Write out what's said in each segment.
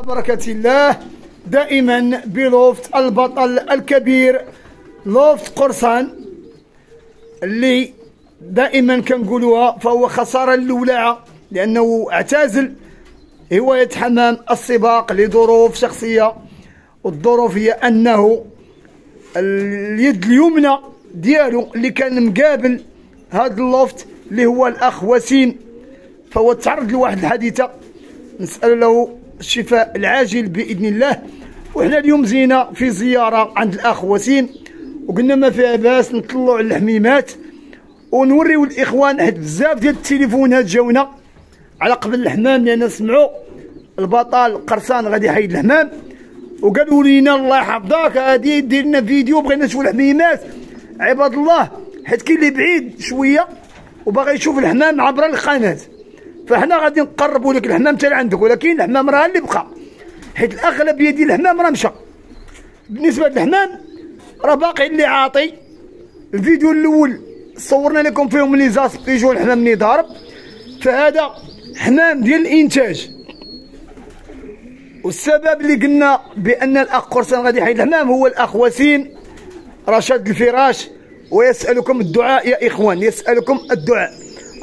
بركة الله دائما بلوفت البطل الكبير لوفت قرصان اللي دائما كنقولوها، فهو خسارة للولاعة لأنه اعتزل هواية حمام السباق لظروف شخصية، والظروف هي أنه اليد اليمنى ديالو اللي كان مقابل هذا اللوفت اللي هو الأخ وسيم، فهو تعرض لواحد الحادثة، نسأل له الشفاء العاجل بإذن الله. وحنا اليوم زينا في زيارة عند الأخ وسيم وقلنا ما فيها باس نطلعوا على الحميمات ونوريو الإخوان، حيت بزاف ديال التليفونات جاونا على قبل الحمام لأن سمعوا البطل قرصان غادي يحيد الحمام، وقالوا لينا الله يحفظك هادي دير لنا فيديو بغينا نشوفوا الحميمات. عباد الله، حيت كاين اللي بعيد شويه وباغي يشوف الحمام عبر القناه، فحنا غادي نقربوا لك الحمام حتى لعندك، ولكن الحمام راه اللي بقى، حيت الاغلبيه ديال الحمام راه مشى. بالنسبه للحمام راه باقي اللي عاطي. الفيديو الاول صورنا لكم فيهم لي زاسبيجو الحمام اللي ضارب، فهذا حمام ديال الانتاج. والسبب اللي قلنا بان الاخ قرصان غادي يحيد الحمام هو الاخ وسيم رشاد الفراش، ويسالكم الدعاء يا اخوان، يسالكم الدعاء.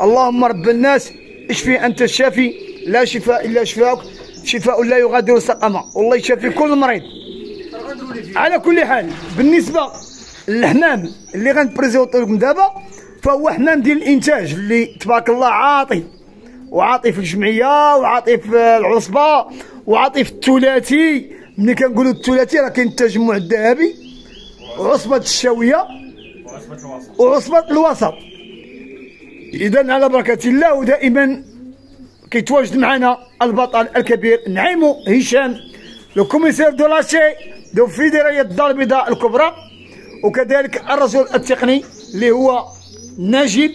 اللهم رب الناس اشفي انت الشافي لا شفاء الا شفاءك، شفاء لا يغادر سقما، والله يشافي كل مريض. على كل حال بالنسبه للحمام اللي غنبريزونطو لكم دابا، فهو حمام ديال الانتاج اللي تبارك الله عاطي، وعاطي في الجمعيه وعاطي في العصبه وعاطي في الثلاثي. ملي كنقولوا الثلاثي راه كاين التجمع الذهبي وعصبه الشاويه وعصبه الوسط. اذا على بركه الله، ودائما كيتواجد معنا البطل الكبير نعيمو هشام لو كوميسير دو لاشي دو فيدراليه الدار البيضاء الكبرى، وكذلك الرجل التقني اللي هو نجيب،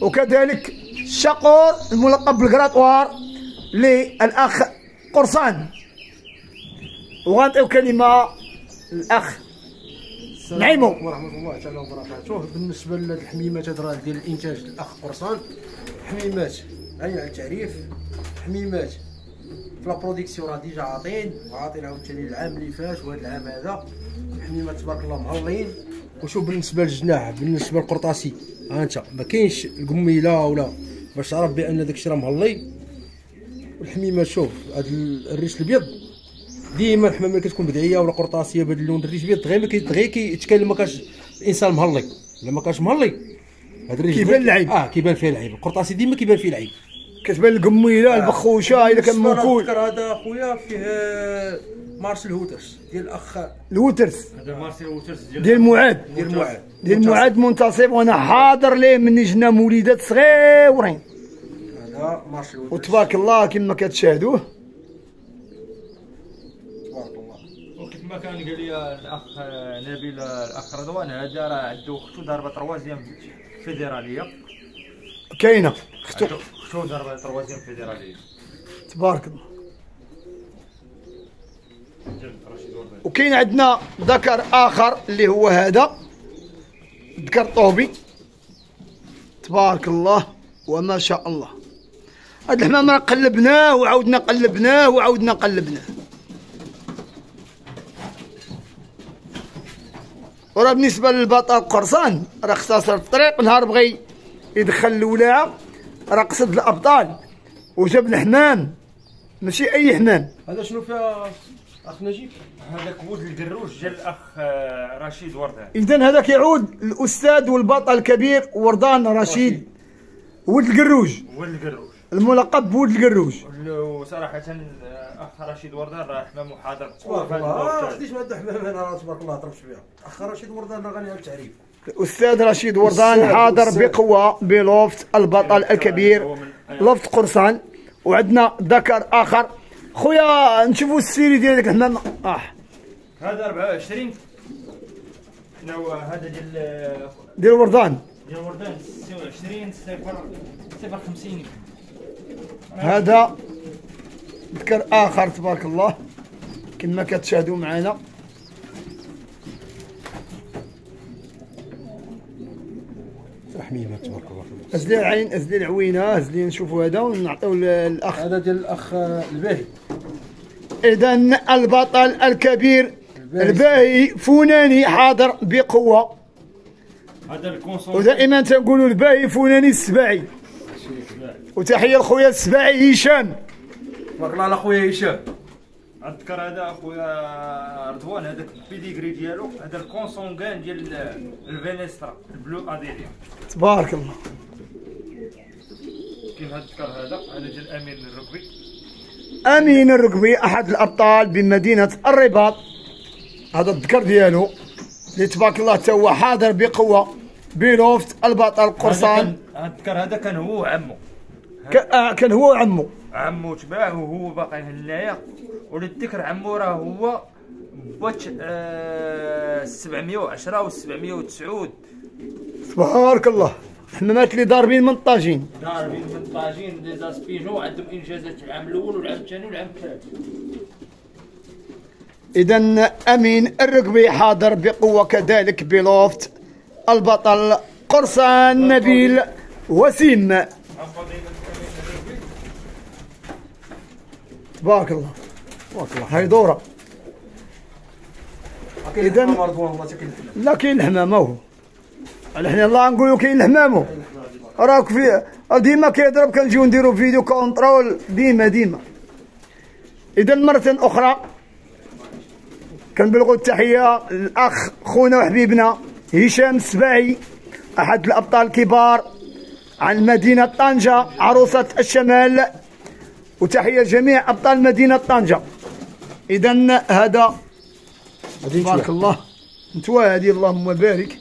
وكذلك الشقور الملقب بالكراطوار للاخ قرصان. وغنعطيو كلمه للاخ نعيمو. ورحمه الله تعالى وبركاته. بالنسبه للحميمات هذا ديال الانتاج الاخ قرصان، حميمات غني على التعريف، حميمات في لا بروديكسيون راه ديجا عاطين، وعاطين عاوتاني العام اللي فات وهذا العام هذا الحميمات تبارك الله مهلين. وشوف بالنسبه للجناح، بالنسبه للقرطاسي ها انت ما كاينش القميله ولا باش تعرف بان داك الشيء راه مهلي. والحميمات شوف هذا الريش الابيض ديما الحمام ملي كتكون بدعيه ولا قرطاسيه بهذا اللون الريش الابيض غير كيتكلم ما كانش الانسان مهلي. الا ما كانش مهلي هذا الريش كيبان العيب، كيبان فيه العيب. القرطاسي ديما كيبان فيه العيب، كتبان القميله البخوشه الا كان موكول. هذا خويا فيه مارسيل هوترس ديال الاخ الوترس، هذا مارسيل هوترس ديال معاد، ديال معاد منتصف، وانا حاضر ليه من جنا مولدات صغيورين. هذا مارسيل هوترس وتبارك الله كما كتشاهدوه تبارك الله. وكيف ما كان قال لي الاخ نبيل الاخ رضوان، هذا راه عنده اختو ضاربه تروازيام فيدراليه، كاينه اختو ضاربه تروازيام فيدراليه تبارك الله. وكاين عندنا ذكر اخر اللي هو هذا ذكر طوبي تبارك الله وما شاء الله. هذا الحمام راه قلبناه وعاودنا قلبناه وعاودنا قلبناه. وراه بالنسبه للبطل قرصان راه اختصر الطريق، نهار بغى يدخل الولاعه راه قصد الابطال وجاب الحمام، ماشي اي حمام. هذا شنو فيها اخ نجيب؟ هذاك ولد القروش ديال الاخ رشيد وردان. اذا هذا كيعود الاستاذ والبطل الكبير وردان رشيد ولد القروج، ولد القروش الملقب بولد القروج. وصراحه الاخ رشيد وردان راه حمام حاضر تبارك الله. خديش ما هذا الحمام انا راه تبارك الله ضربت فيها. اخ رشيد وردان راه غني على التعريف. الاستاذ رشيد وردان حاضر بقوه بلوفت البطل الكبير لوفت قرصان. وعندنا ذكر اخر خويا نشوفوا السيري ديال داك الحمام. هذا 24 هذا ديال وردان، ديال وردان 26 0 50. هذا ذكر اخر تبارك الله كما كتشاهدوا معنا. حميمه تبارك الله. ازلي العين ازلي العوينه ازلي نشوفوا هذا ونعطيو للاخ. هذا ديال الاخ الباهي إذا البطل الكبير الباهي فناني حاضر بقوة. هذا الكونسون ودائما تنقولوا الباهي فناني السباعي. وتحية لخويا السباعي هشام. تبارك الله على خويا هشام. نذكر هذا اخويا رضوان، هذاك البيديغري ديالو، هذا الكونسونغان ديال الفينيسترا البلو اديريا. تبارك الله. كاين هذا الذكر هذا ديال امين الركبي. امين الركبي احد الابطال بمدينه الرباط، هذا الذكر ديالو اللي تبارك الله تا هو حاضر بقوه بلوفت البطل قرصان. هذا الذكر هذا كان هو وعمو، كان هو وعمو. عمو تباع وهو باقي هنايا، وللذكر عمو راه هو بوتش 710 و 709. تبارك الله. حمامات اللي ضاربين من الطاجين. ضاربين من الطاجين لي زاسبيجو، عندهم انجازات العام الاول والعام الثاني والعام الثالث. اذا امين الركبي حاضر بقوه كذلك بلوفت البطل قرصان نبيل وسيم. تبارك الله. تبارك الله. هاي دوره. اذا لا كاين الحمامه هو. حنا الله نقولوا كاين الحمامه. راك في ديما كيضرب، كنجيو نديرو فيديو كونترول ديما. اذا مره اخرى كنبلغوا التحيه للاخ خونا وحبيبنا هشام السباعي، احد الابطال الكبار عن مدينه طنجه عروسه الشمال، وتحيه لجميع ابطال مدينه طنجه. اذا هذا تبارك الله نتوى هذه اللهم بارك.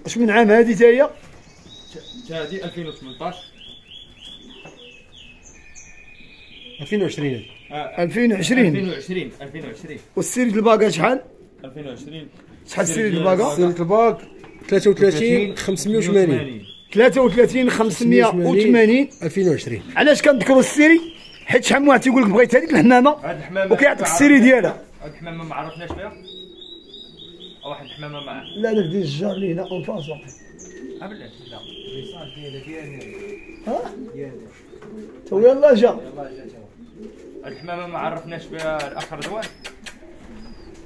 اش من عام هذه تا هي؟ هذه 2018 2020 2020 والسيرة الباقة شحال؟ 2020 شحال سيرة الباقة؟ سيرة الباك 33 580 33 580 2020. علاش كنذكروا السيري؟ حيت شحال من واحد تيقول لك بغيت هذيك الحمامه هاد الحمامه وكيعطيك السيري ديالها. هاد الحمامه ما عرفناش بها، واحد الحمامه مع لا داك ديال الجار اللي هنا اون فاس واقع. بلاش لا الميساج ديالها ها؟ تو يلاه جا. هاد الحمامه ما عرفناش بها الاخ رضوان.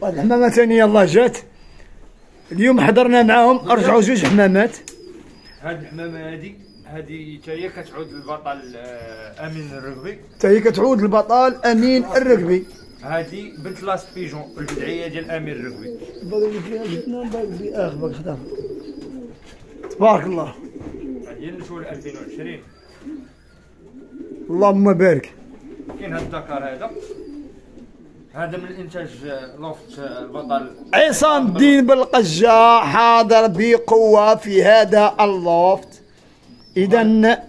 واحد الحمامه ثانيه الله جات اليوم حضرنا معاهم، رجعوا جوج حمامات. هاد الحمامه هادي حتى هي كتعود للبطل امين الركبي، حتى هي كتعود للبطل امين الركبي. هادي بنت لاس بيجون البدعيه ديال امين الركبي. تبارك الله. هادي النشور 2020. اللهم بارك. كاين هاد الدكار هذا من انتاج لوفت البطل عصام الدين بالقجة حاضر بقوة في هذا اللوفت. إذا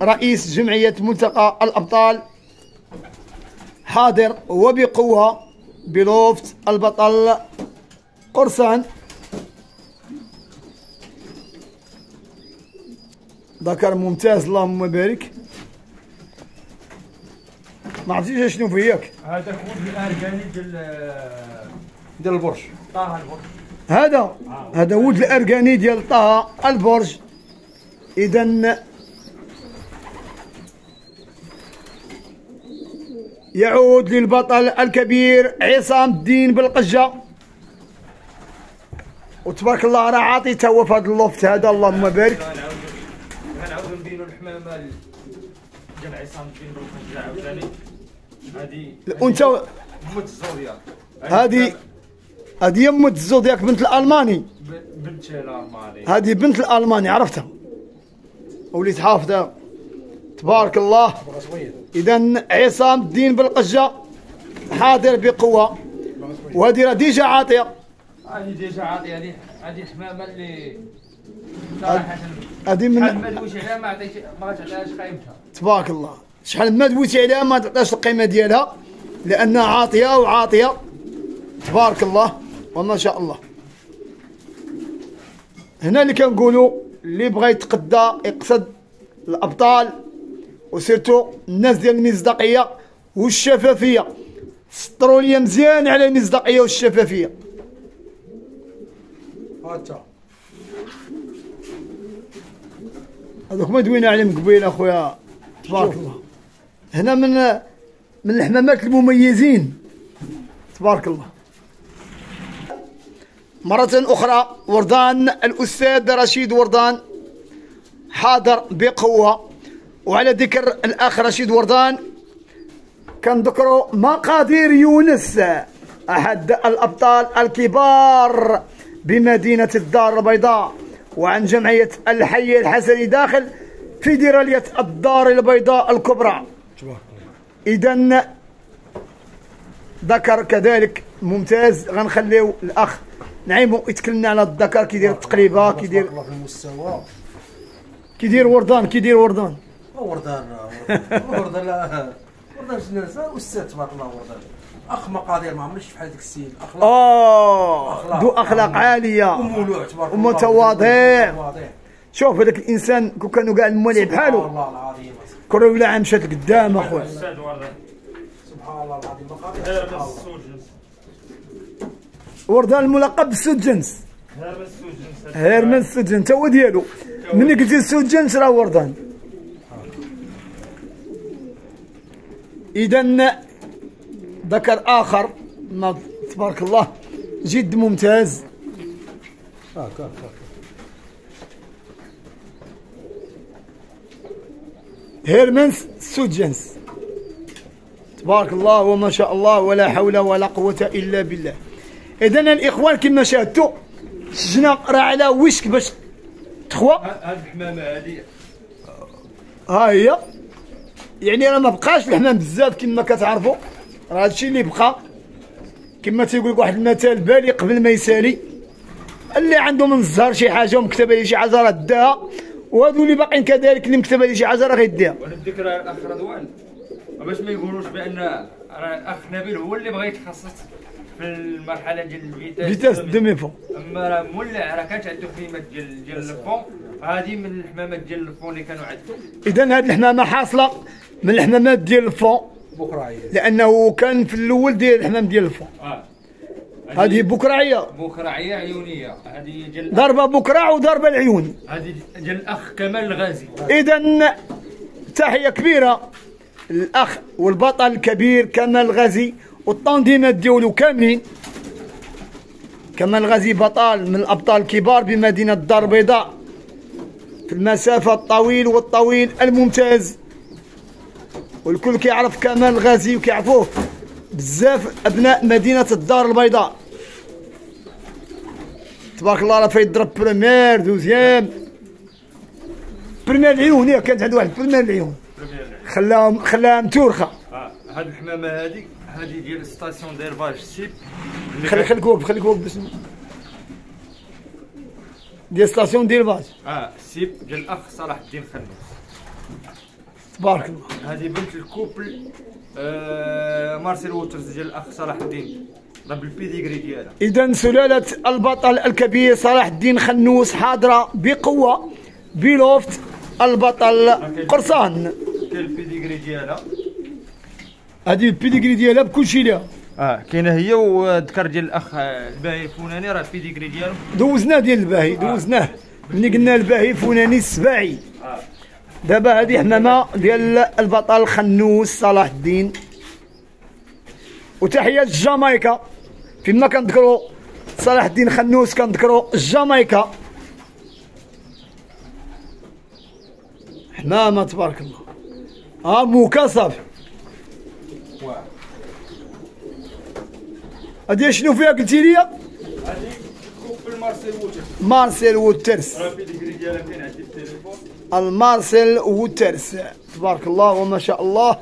رئيس جمعية ملتقى الأبطال حاضر وبقوة بلوفت البطل قرصان. ذكر ممتاز اللهم بارك. ما عرفتيش شنو فياك. هذا كود الاركاني ديال البرج. طه البرج. هذا ود الاركاني ديال طه البرج. اذا يعود للبطل الكبير عصام الدين بالقجة، وتبارك الله راه عاطي تا هو في هذا اللوفت هذا اللهم بارك. غنعاودو نديرو الحمامه ديال عصام الدين بالقجة عاوتاني. هادي وانت مت الزودياك. هذه مت الزودياك بنت الالماني. بنت الالماني. هذه بنت الالماني عرفتها وليت حافظها تبارك الله. اذا عصام الدين بالقجة حاضر بقوة، وهذه راه ديجا عاطيه. هذه ديجا عاطيه. هذه الحمامه اللي صراحه هذه من ما دويش عليها ما تعطيهاش قيمتها. تبارك الله. شحال ما دويتي عليها ما تعطيش القيمه ديالها لانها عاطيه وعاطيه تبارك الله وما شاء الله. هنا اللي كنقولوا اللي بغى يتقدى يقصد الابطال وسيرتو الناس ديال المصداقيه والشفافيه. سطروا لي مزيان على المصداقيه والشفافيه. هذوك ما دوينا عليهم قبيل اخويا تبارك الله. هنا من الحمامات المميزين تبارك الله. مرة أخرى وردان الأستاذ رشيد وردان حاضر بقوة. وعلى ذكر الأخ رشيد وردان كنذكروا مقادير يونس أحد الأبطال الكبار بمدينة الدار البيضاء وعن جمعية الحي الحسني داخل فيدرالية الدار البيضاء الكبرى. إذا ذكر كذلك ممتاز. غنخليو الأخ نعيمو يتكلمنا على الذكر كيدير التقليبة كيدير في المستوى كيدير وردان وردان جناس أستاذ تبارك الله. وردان أخ مقادير ما عمرش في هذاك السيد. ذو أخلاق عالية ومتواضع. شوف هذاك الإنسان كون كانوا كاع الموالي بحالو الله العظيم كل ولاعة مشات لقدام أخويا. سبحان الله العظيم. مقادير وردان الملقب بالسوجنس. هيرمان السوجنس تا هو ديالو. ملي قلتي السوجنس راه وردان. إذا ذكر آخر ما تبارك الله جد ممتاز. هيرمان السوجنس تبارك الله وما شاء الله ولا حول ولا قوة إلا بالله. إذا الإخوان كما شاهدتوا الشجنة راه على وشك باش تخوى. هاد الحمامة هادي ها هي يعني راه ما بقاش الحمام بزاف كما كتعرفوا. راه هادشي اللي بقى كما تيقول لك واحد المثال بالي قبل ما يسالي. اللي عنده من الزهر شي حاجة ومكتبة ليه شي حاجة راه داها وهادو اللي باقيين كذلك اللي مكتبة ليه شي حاجة راه غيديها. وانا الذكرى الأخ رضوان باش ما يقولوش بأن راه الأخ نبيل هو اللي بغى يتخصص في المرحله ديال فيتاس دومي فون. اما راه مولع راه كانت عنده خيمات ديال الفون. هذه من الحمامات ديال الفون اللي كانوا عندهم. اذا هذه الحمامه حاصله من الحمامات ديال الفون لانه كان في الاول ديال الحمام ديال الفون. هذه بكرعيه عيونيه. هذه ديال ضربه بكرع وضربه العيون. هذه ديال الاخ كمال الغازي. اذا تحيه كبيره للاخ والبطل الكبير كمال الغازي والتنظيمات ديالو كاملين. كمال الغازي بطل من الابطال الكبار بمدينه الدار البيضاء في المسافه الطويل والطويل الممتاز. والكل كيعرف كمال الغازي وكيعرفوه بزاف ابناء مدينه الدار البيضاء تبارك الله. راه فيضرب بريمير دوزيام بريمير العيون. هي كانت عنده واحد بريمير العيون خلاها متورخه. هاد الحمامه هذه ديال ستاسيون ديرفاج سيب. خليك واقف باش ديال ستاسيون ديرفاج سيب ديال الاخ صلاح الدين خنوس تبارك الله. هذه بنت الكوبل مارسيل ووترز ديال الاخ صلاح الدين راه بالبيديغري ديالها. اذا سلاله البطل الكبير صلاح الدين خنوس حاضره بقوه بلوفت البطل قرصان. كاين البيديغري ديالها. هذه البيديغري ديالها بكلشي ليها. كاينه هي وذكر ديال الاخ الباهي الفناني راه البيديغري ديالو دوزناه ديال الباهي دوزناه ملي قلنا الباهي الفناني السباعي. دابا هذه حمامه ديال البطل خنوس صلاح الدين. وتحيه لجامايكا فيما كنذكروا صلاح الدين خنوس كنذكروا جامايكا. حمامه تبارك الله. موكا صافي. هادي شنو فيها قلتي لي؟ هذه كوبل مارسيل ووترز. مارسيل ووترز. راه البيديغري ديالها كاين عندي في التليفون. المارسيل ووترز تبارك الله وما شاء الله.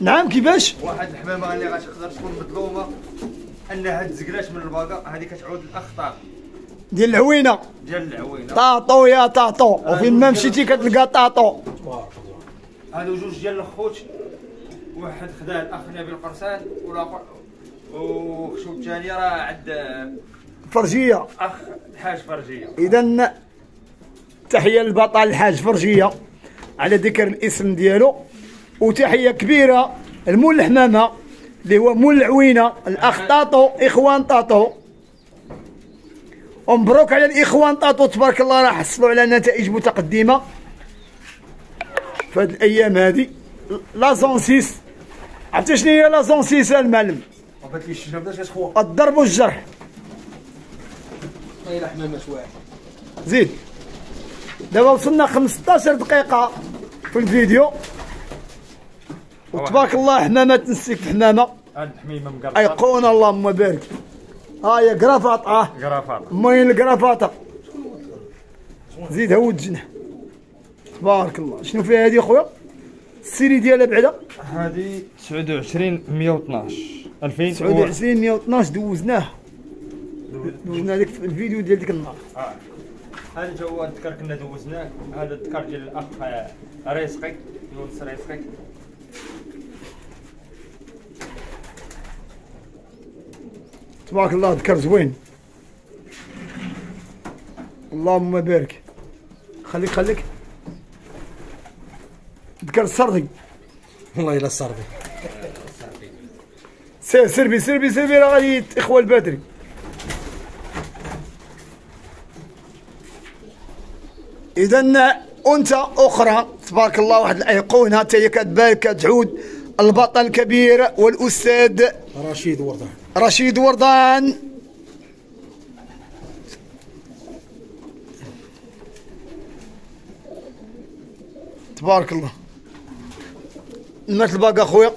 نعم كيفاش؟ واحد الحمامه اللي غتقدر تكون مظلومه انها تزقلاش من الباكا. هذه كتعود للاخطار ديال العوينه. طاطو يا طاطو وفين ما مشيتي كتلقى طاطو. هادو جوج ديال الخوت. واحد خداه الاخ نبيل قرصان والاخر وخشو الثاني راه عند فرجيه اخ الحاج فرجيه. اذا تحيه للبطل الحاج فرجيه على ذكر الاسم ديالو. وتحيه كبيره لمول الحمامه اللي هو مول العوينه الاخ طاطو اخوان طاطو. ومبروك على الاخوان طاطو تبارك الله راه حصلوا على نتائج متقدمه في هذه الايام هذه. لازونسيس، عرفتي شنو هي لازونسيس المعلم؟ عرفت لي الشجره بدات كتخوى. الضرب والجرح. طيب حمامات واحد. زيد. دابا وصلنا 15 دقيقة في الفيديو، وتبارك الله حمامات نسيك في حمامة. هاد الحميمه مقرطه. أيقونة اللهم بارك. ها هي كرافاط. كرافاط. المهم الكرافاطة. زيد هود الجنح. تبارك الله. شنو فيها هذه خويا؟ السيري ديالها بعدا؟ هذه 29 112 2000. 29 112 دوزناه هذيك في الفيديو ديال ديك النهار. هذا هو الذكر كنا دوزناه. هذا الذكر ديال الاخ رزقي، يونس رزقي. تبارك الله ذكر زوين. اللهم بارك. خليك ذكر السردي. والله الا الصربي. سربي راه غادي اخوة البدري. اذا انثى اخرى تبارك الله، واحد الايقونه حتى هي كتبان كتعود البطل الكبير والاستاذ رشيد وردان. تبارك الله. المات الباقة خويا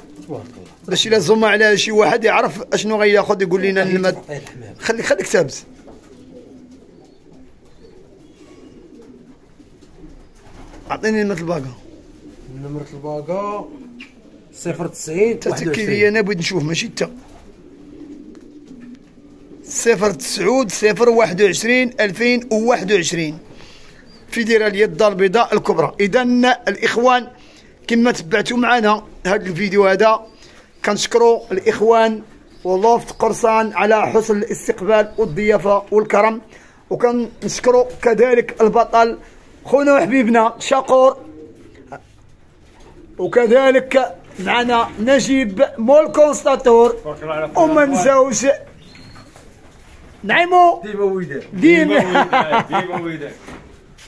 باش الا زوما على شي واحد يعرف اشنو غياخذ يقول لنا المات. خليك تابس. اعطيني نمرة الباقة. نمرة الباقة 090 تتكي لي انا بغيت نشوف ماشي انت. 090 021 2021 في دير اليد البيضاء الكبرى. اذا الاخوان كما تبعتوا معنا هذا الفيديو هذا، كنشكروا الاخوان ولوفت قرصان على حسن الاستقبال والضيافه والكرم، وكنشكروا كذلك البطل خونا وحبيبنا شاقور، وكذلك معنا نجيب مول كونستاتور، وما نساوش نعيمو ديما ويدان.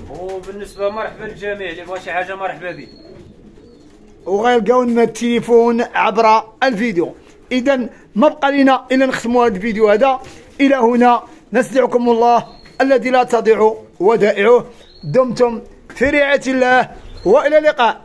وبالنسبه مرحبا للجميع اللي بغى شي حاجه مرحبا به، وغيلقاو لنا التليفون عبر الفيديو. اذا ما بقى لنا الا نختموا هذا الفيديو هذا. الى هنا نستودعكم الله الذي لا تضيع ودائعه. دمتم في رعايه الله والى اللقاء.